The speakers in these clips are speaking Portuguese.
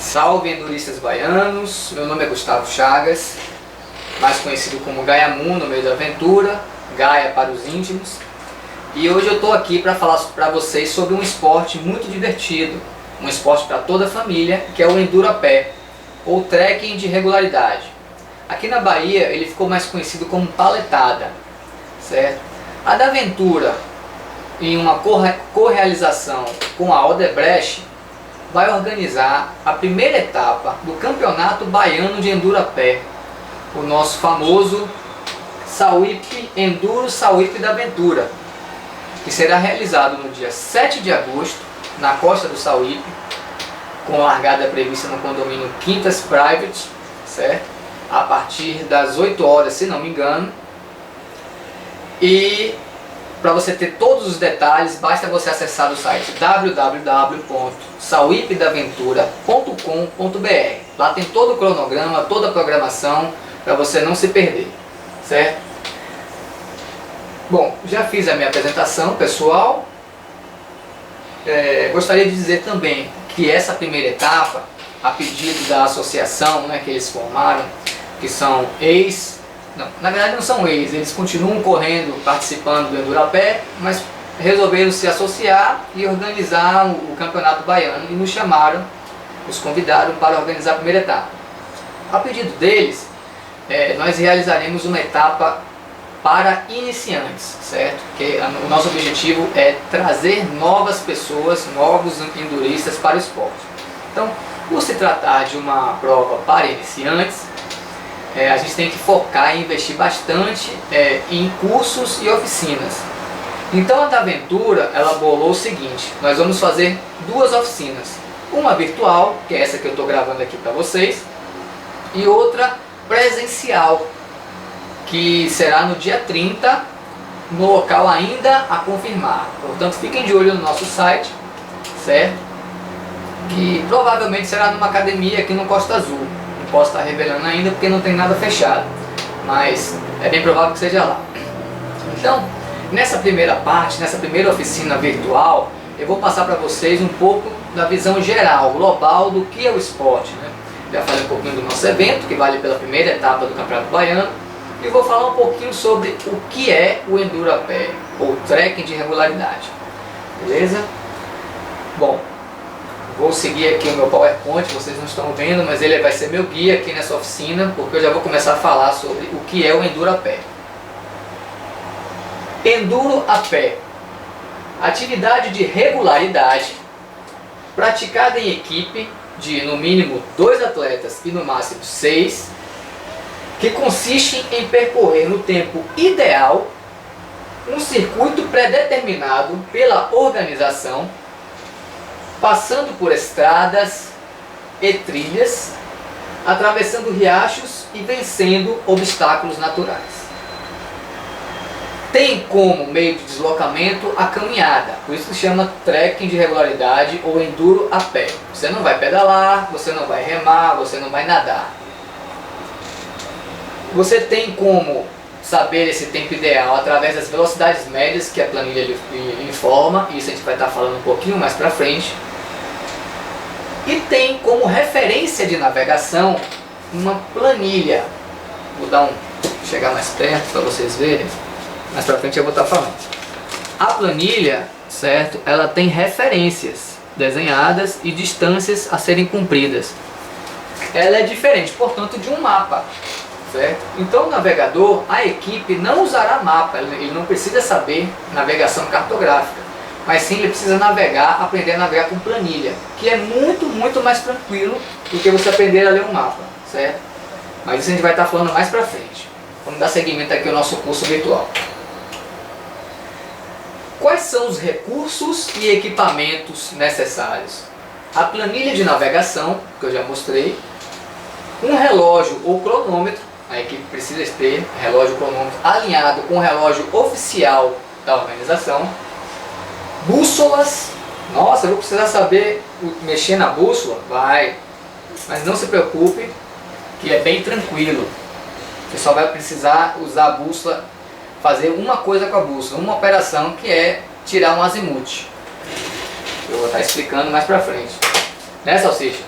Salve enduristas baianos, meu nome é Gustavo Chagas, mais conhecido como Gaiamun no meio da aventura, Gaia para os íntimos. E hoje eu estou aqui para falar para vocês sobre um esporte muito divertido, um esporte para toda a família, que é o enduro a pé, ou trekking de regularidade. Aqui na Bahia ele ficou mais conhecido como paletada, certo? A da aventura, em uma correalização com a Odebrecht, vai organizar a primeira etapa do Campeonato Baiano de Enduro a Pé, o nosso famoso Sauípe Enduro Sauípe da Aventura, que será realizado no dia 7 de agosto, na costa do Sauípe, com largada prevista no condomínio Quintas Private, certo? A partir das 8 horas, se não me engano. E para você ter todos os detalhes, basta você acessar o site www.sauipedaventura.com.br. Lá tem todo o cronograma, toda a programação, para você não se perder, certo? Bom, já fiz a minha apresentação pessoal. Gostaria de dizer também que essa primeira etapa, a pedido da associação, né, que eles formaram, que são na verdade não são eles continuam correndo, participando do Enduro a Pé, mas resolveram se associar e organizar o Campeonato Baiano e nos chamaram, nos convidaram para organizar a primeira etapa. A pedido deles, nós realizaremos uma etapa para iniciantes, certo? Porque o nosso objetivo é trazer novas pessoas, novos enduristas para o esporte. Então, por se tratar de uma prova para iniciantes, a gente tem que focar e investir bastante em cursos e oficinas. Então a da aventura, ela bolou o seguinte: nós vamos fazer duas oficinas, uma virtual, que é essa que eu estou gravando aqui para vocês, e outra presencial, que será no dia 30, no local ainda a confirmar. Portanto, fiquem de olho no nosso site, certo? Que provavelmente será numa academia aqui no Costa Azul. Não posso estar revelando ainda porque não tem nada fechado, mas é bem provável que seja lá. Então, nessa primeira parte, nessa primeira oficina virtual, eu vou passar para vocês um pouco da visão geral, global do que é o esporte, né? Já falei um pouquinho do nosso evento, que vale pela primeira etapa do Campeonato Baiano, e vou falar um pouquinho sobre o que é o enduro a pé, ou trekking de regularidade. Beleza? Bom, vou seguir aqui o meu PowerPoint, vocês não estão vendo, mas ele vai ser meu guia aqui nessa oficina, porque eu já vou começar a falar sobre o que é o enduro a pé. Enduro a pé, atividade de regularidade, praticada em equipe de no mínimo 2 atletas e no máximo 6, que consiste em percorrer no tempo ideal um circuito pré-determinado pela organização, passando por estradas e trilhas, atravessando riachos e vencendo obstáculos naturais. Tem como meio de deslocamento a caminhada, por isso se chama trekking de regularidade ou enduro a pé. Você não vai pedalar, você não vai remar, você não vai nadar. Você tem como saber esse tempo ideal através das velocidades médias que a planilha lhe informa, isso a gente vai estar falando um pouquinho mais para frente. E tem como referência de navegação uma planilha. Vou chegar mais perto para vocês verem. Mais para frente eu vou estar falando. A planilha, certo? Ela tem referências desenhadas e distâncias a serem cumpridas. Ela é diferente, portanto, de um mapa, certo? Então o navegador, a equipe não usará mapa, ele não precisa saber navegação cartográfica, mas sim ele precisa aprender a navegar com planilha, que é muito mais tranquilo do que você aprender a ler um mapa, certo? Mas isso a gente vai estar falando mais pra frente. Vamos dar seguimento aqui ao nosso curso virtual. Quais são os recursos e equipamentos necessários? A planilha de navegação, que eu já mostrei, um relógio ou cronômetro, a equipe precisa ter relógio ou cronômetro alinhado com o relógio oficial da organização, bússolas. Nossa, eu vou precisar saber mexer na bússola? Vai, mas não se preocupe, que é bem tranquilo. Você só vai precisar usar a bússola, fazer uma coisa com a bússola, uma operação, que é tirar um azimuth. Eu vou estar explicando mais pra frente, né, Salsicha?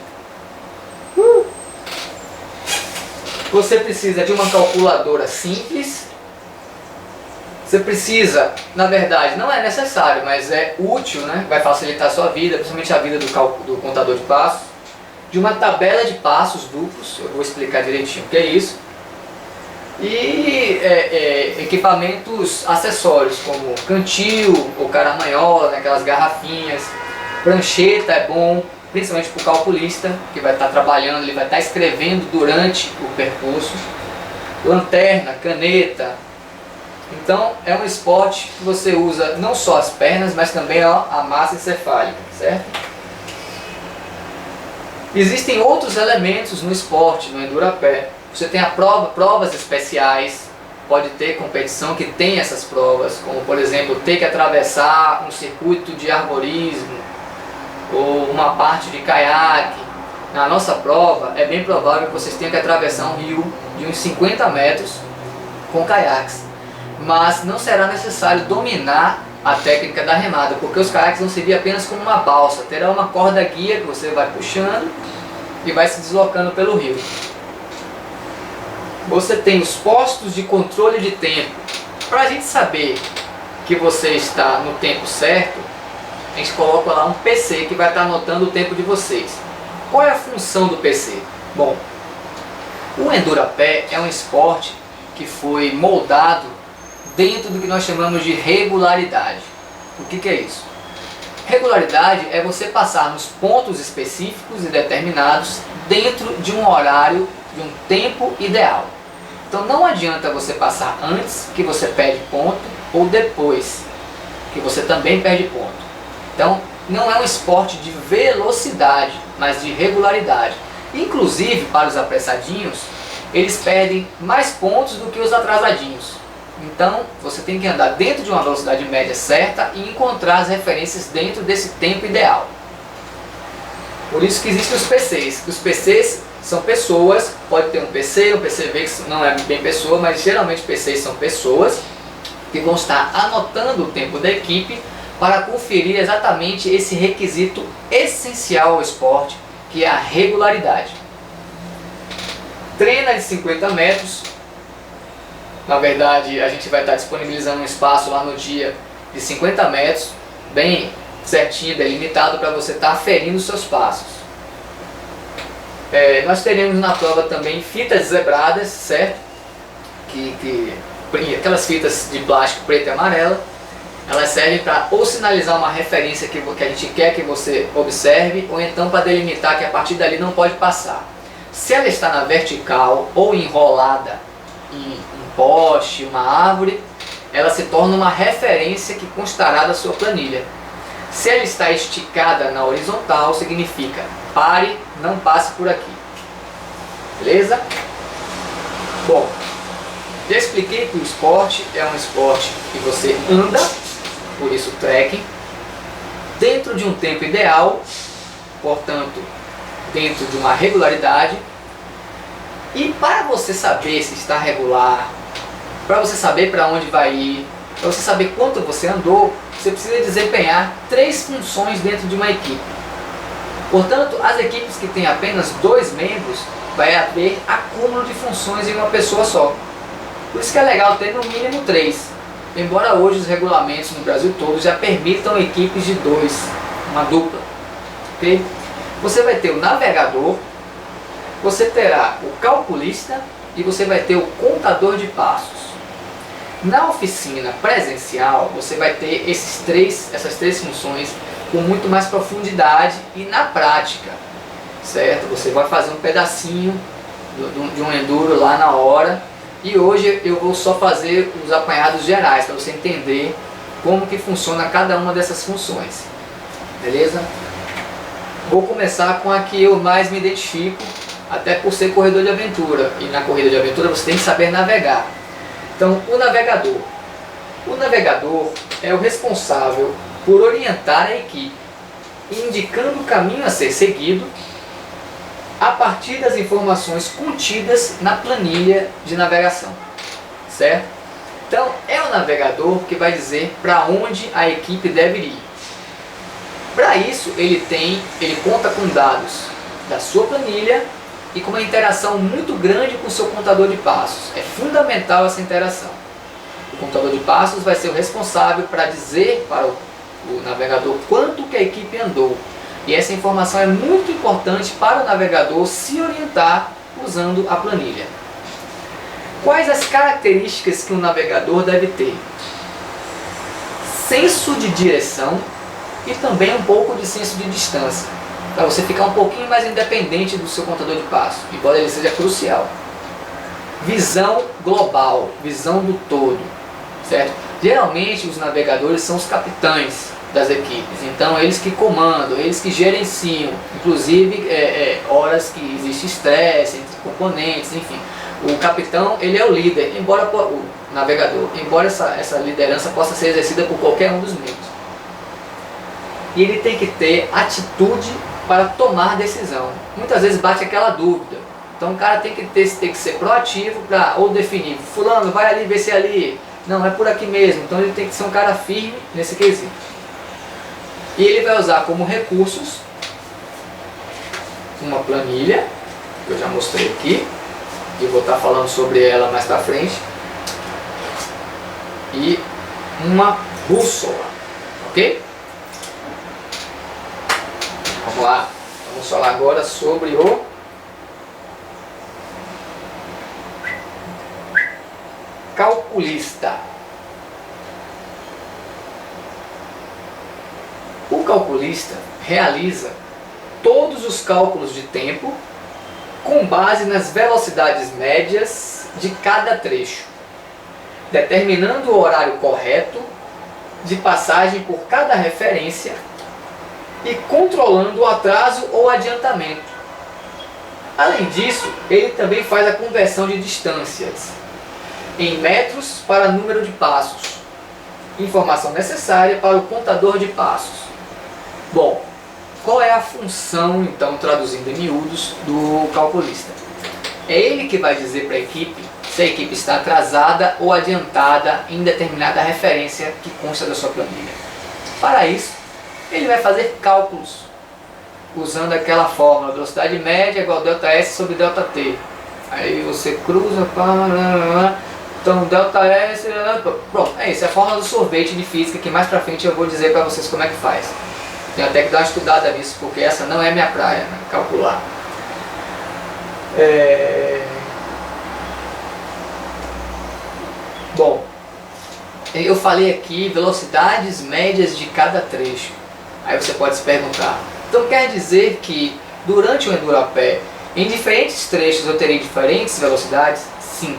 Você precisa de uma calculadora simples. Você precisa, na verdade, não é necessário, mas é útil, né? Vai facilitar a sua vida, principalmente a vida do contador de passos. De uma tabela de passos duplos, eu vou explicar direitinho o que é isso. E equipamentos acessórios, como cantil ou caramanhola, né? Aquelas garrafinhas. Prancheta é bom, principalmente para o calculista, que vai estar trabalhando, ele vai estar escrevendo durante o percurso. Lanterna, caneta. Então é um esporte que você usa não só as pernas, mas também a massa encefálica, certo? Existem outros elementos no esporte, no enduro a pé. Você tem provas especiais, pode ter competição que tem essas provas, como por exemplo ter que atravessar um circuito de arborismo ou uma parte de caiaque. Na nossa prova é bem provável que vocês tenham que atravessar um rio de uns 50 metros com caiaques. Mas não será necessário dominar a técnica da remada, porque os caiaques vão servir apenas como uma balsa. Terá uma corda guia que você vai puxando e vai se deslocando pelo rio. Você tem os postos de controle de tempo. Para a gente saber que você está no tempo certo, a gente coloca lá um PC que vai estar anotando o tempo de vocês. Qual é a função do PC? Bom, o enduro a pé é um esporte que foi moldado dentro do que nós chamamos de regularidade. O que é isso? Regularidade é você passar nos pontos específicos e determinados dentro de um horário, de um tempo ideal. Então não adianta você passar antes, que você perde ponto, ou depois, que você também perde ponto. Então não é um esporte de velocidade, mas de regularidade. Inclusive para os apressadinhos, eles perdem mais pontos do que os atrasadinhos. Então você tem que andar dentro de uma velocidade média certa e encontrar as referências dentro desse tempo ideal. Por isso que existem os PCs. Os PCs são pessoas, pode ter um PCV que não é bem pessoa, mas geralmente PCs são pessoas que vão estar anotando o tempo da equipe para conferir exatamente esse requisito essencial ao esporte, que é a regularidade. Treina de 50 metros. Na verdade, a gente vai estar disponibilizando um espaço lá no dia de 50 metros, bem certinho, delimitado, para você estar aferindo os seus passos. Nós teremos na prova também fitas zebradas, certo? Aquelas fitas de plástico preto e amarela, elas servem para ou sinalizar uma referência que a gente quer que você observe, ou então para delimitar que a partir dali não pode passar. Se ela está na vertical ou enrolada em poste, uma árvore, ela se torna uma referência que constará da sua planilha. Se ela está esticada na horizontal, significa pare, não passe por aqui. Beleza? Bom, já expliquei que o esporte é um esporte que você anda, por isso trekking, dentro de um tempo ideal, portanto, dentro de uma regularidade. E para você saber se está regular, para você saber para onde vai ir, para você saber quanto você andou, você precisa desempenhar 3 funções dentro de uma equipe. Portanto, as equipes que têm apenas 2 membros, vai haver acúmulo de funções em uma pessoa só. Por isso que é legal ter no mínimo 3. Embora hoje os regulamentos no Brasil todo já permitam equipes de 2, uma dupla. Okay? Você vai ter o navegador, você terá o calculista e você vai ter o contador de passos. Na oficina presencial, você vai ter essas três funções com muito mais profundidade e na prática, certo? Você vai fazer um pedacinho de um enduro lá na hora, e hoje eu vou só fazer os apanhados gerais para você entender como que funciona cada uma dessas funções. Beleza? Vou começar com a que eu mais me identifico, até por ser corredor de aventura, e na corrida de aventura você tem que saber navegar. Então, o navegador é o responsável por orientar a equipe, indicando o caminho a ser seguido a partir das informações contidas na planilha de navegação, certo? Então, é o navegador que vai dizer para onde a equipe deve ir. Para isso, ele conta com dados da sua planilha e com uma interação muito grande com o seu contador de passos. É fundamental essa interação. O contador de passos vai ser o responsável para dizer para o navegador quanto que a equipe andou. E essa informação é muito importante para o navegador se orientar usando a planilha. Quais as características que um navegador deve ter? Senso de direção e também um pouco de senso de distância, para você ficar um pouquinho mais independente do seu contador de passos, embora ele seja crucial. Visão global, visão do todo, certo? Geralmente os navegadores são os capitães das equipes, então eles que comandam, eles que gerenciam, inclusive horas que existe estresse entre componentes, enfim. O capitão, ele é o líder, embora o navegador, embora essa liderança possa ser exercida por qualquer um dos membros. E ele tem que ter atitude para tomar decisão. Muitas vezes bate aquela dúvida. Então o cara tem que ser proativo para ou definir, fulano, vai ali, vê se é ali. Não, é por aqui mesmo. Então ele tem que ser um cara firme nesse quesito. E ele vai usar como recursos uma planilha, que eu já mostrei aqui, e vou estar falando sobre ela mais para frente, e uma bússola, ok? Vamos lá, vamos falar agora sobre o calculista. O calculista realiza todos os cálculos de tempo com base nas velocidades médias de cada trecho, determinando o horário correto de passagem por cada referência e controlando o atraso ou adiantamento. Além disso, ele também faz a conversão de distâncias em metros para número de passos, informação necessária para o contador de passos. Bom, qual é a função, então, traduzindo em miúdos, do calculista? É ele que vai dizer para a equipe se a equipe está atrasada ou adiantada em determinada referência que consta da sua planilha. Para isso, ele vai fazer cálculos, usando aquela fórmula, velocidade média igual ΔS sobre ΔT. Aí você cruza, então ΔS, pronto, é isso, é a fórmula do sorvete de física, que mais pra frente eu vou dizer para vocês como é que faz. Tenho até que dar uma estudada nisso, porque essa não é minha praia, né? Calcular. Bom, eu falei aqui velocidades médias de cada trecho. Aí você pode se perguntar, então quer dizer que durante o enduro a pé, em diferentes trechos eu terei diferentes velocidades? Sim.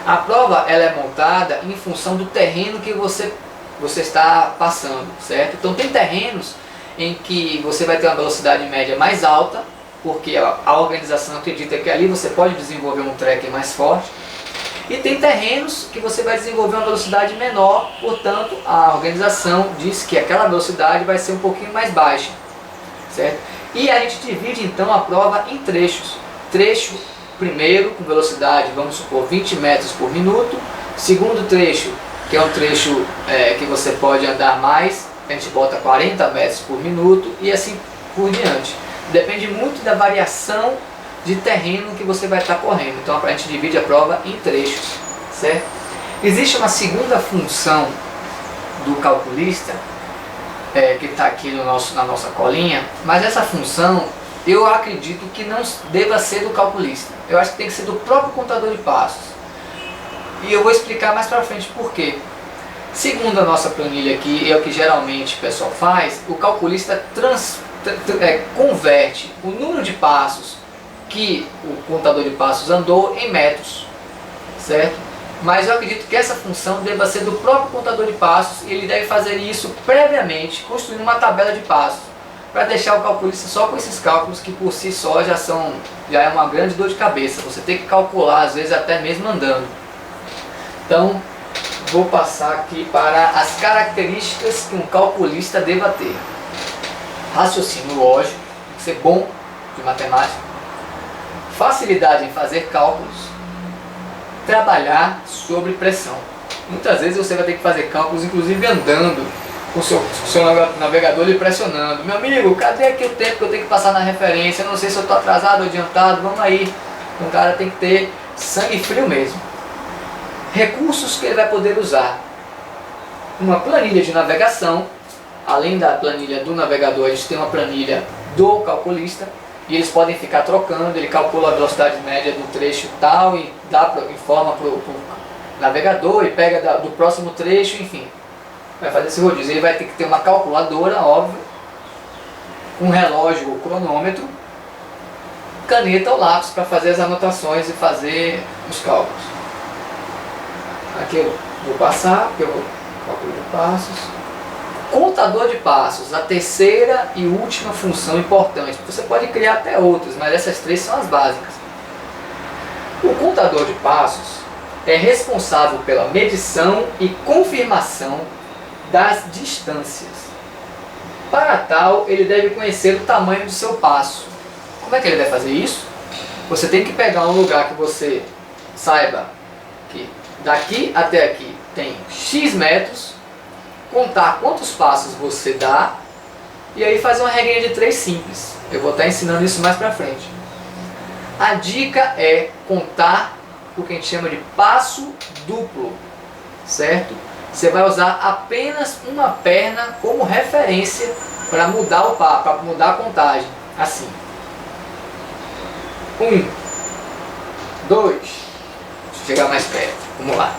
A prova ela é montada em função do terreno que você está passando, certo? Então tem terrenos em que você vai ter uma velocidade média mais alta, porque a organização acredita que ali você pode desenvolver um track mais forte. E tem terrenos que você vai desenvolver uma velocidade menor, portanto a organização diz que aquela velocidade vai ser um pouquinho mais baixa, certo? E a gente divide então a prova em trechos. Trecho primeiro com velocidade, vamos supor, 20 metros por minuto. Segundo trecho, que é um trecho que você pode andar mais, a gente bota 40 metros por minuto e assim por diante. Depende muito da variação de terreno que você vai estar correndo. Então a gente divide a prova em trechos, certo? Existe uma segunda função do calculista, que está aqui na nossa colinha, mas essa função eu acredito que não deva ser do calculista. Eu acho que tem que ser do próprio contador de passos. E eu vou explicar mais para frente por quê. Segundo a nossa planilha aqui, é o que geralmente o pessoal faz, o calculista converte o número de passos que o contador de passos andou em metros, certo? Mas eu acredito que essa função deva ser do próprio contador de passos e ele deve fazer isso previamente, construindo uma tabela de passos, para deixar o calculista só com esses cálculos que por si só já é uma grande dor de cabeça. Você tem que calcular, às vezes até mesmo andando. Então, vou passar aqui para as características que um calculista deva ter. Raciocínio lógico, tem que ser bom de matemática. Facilidade em fazer cálculos. Trabalhar sob pressão. Muitas vezes você vai ter que fazer cálculos, inclusive andando, com o seu navegador lhe pressionando. Meu amigo, cadê aqui o tempo que eu tenho que passar na referência? Eu não sei se eu estou atrasado ou adiantado, vamos aí. O cara tem que ter sangue frio mesmo. Recursos que ele vai poder usar. Uma planilha de navegação. Além da planilha do navegador, a gente tem uma planilha do calculista. E eles podem ficar trocando, ele calcula a velocidade média do trecho tal e informa para o navegador e pega do próximo trecho, enfim. Vai fazer esse rodízio. Ele vai ter que ter uma calculadora, óbvio, um relógio ou cronômetro, caneta ou lápis para fazer as anotações e fazer os cálculos. Aqui eu vou passar, porque eu vou calcular de passos. Contador de passos, a terceira e última função importante. Você pode criar até outras, mas essas três são as básicas. O contador de passos é responsável pela medição e confirmação das distâncias. Para tal, ele deve conhecer o tamanho do seu passo. Como é que ele vai fazer isso? Você tem que pegar um lugar que você saiba que daqui até aqui tem X metros, contar quantos passos você dá e aí fazer uma regrinha de 3 simples. Eu vou estar ensinando isso mais pra frente. A dica é contar o que a gente chama de passo duplo, certo? Você vai usar apenas uma perna como referência para mudar para mudar a contagem. Assim. 1, 2, deixa eu chegar mais perto. Vamos lá.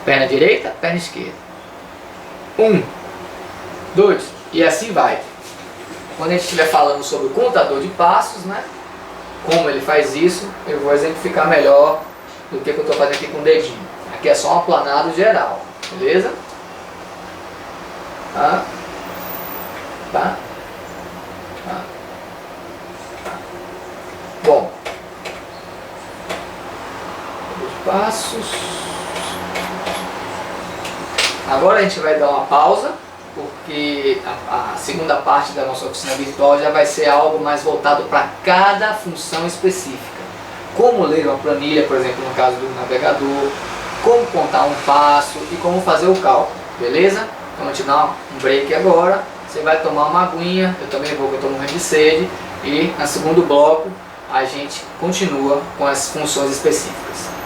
Perna direita, perna esquerda. 1, 2, e assim vai. Quando a gente estiver falando sobre o contador de passos, né, como ele faz isso, eu vou exemplificar melhor do que eu estou fazendo aqui com o dedinho. Aqui é só um aplanado geral, beleza? Tá? Tá? Tá? Tá. Bom, os passos. Agora a gente vai dar uma pausa, porque a segunda parte da nossa oficina virtual já vai ser algo mais voltado para cada função específica. Como ler uma planilha, por exemplo, no caso do navegador, como contar um passo e como fazer o cálculo, beleza? Então a gente dá um break agora, você vai tomar uma aguinha, eu também vou, que eu estou morrendo de sede, e no segundo bloco a gente continua com as funções específicas.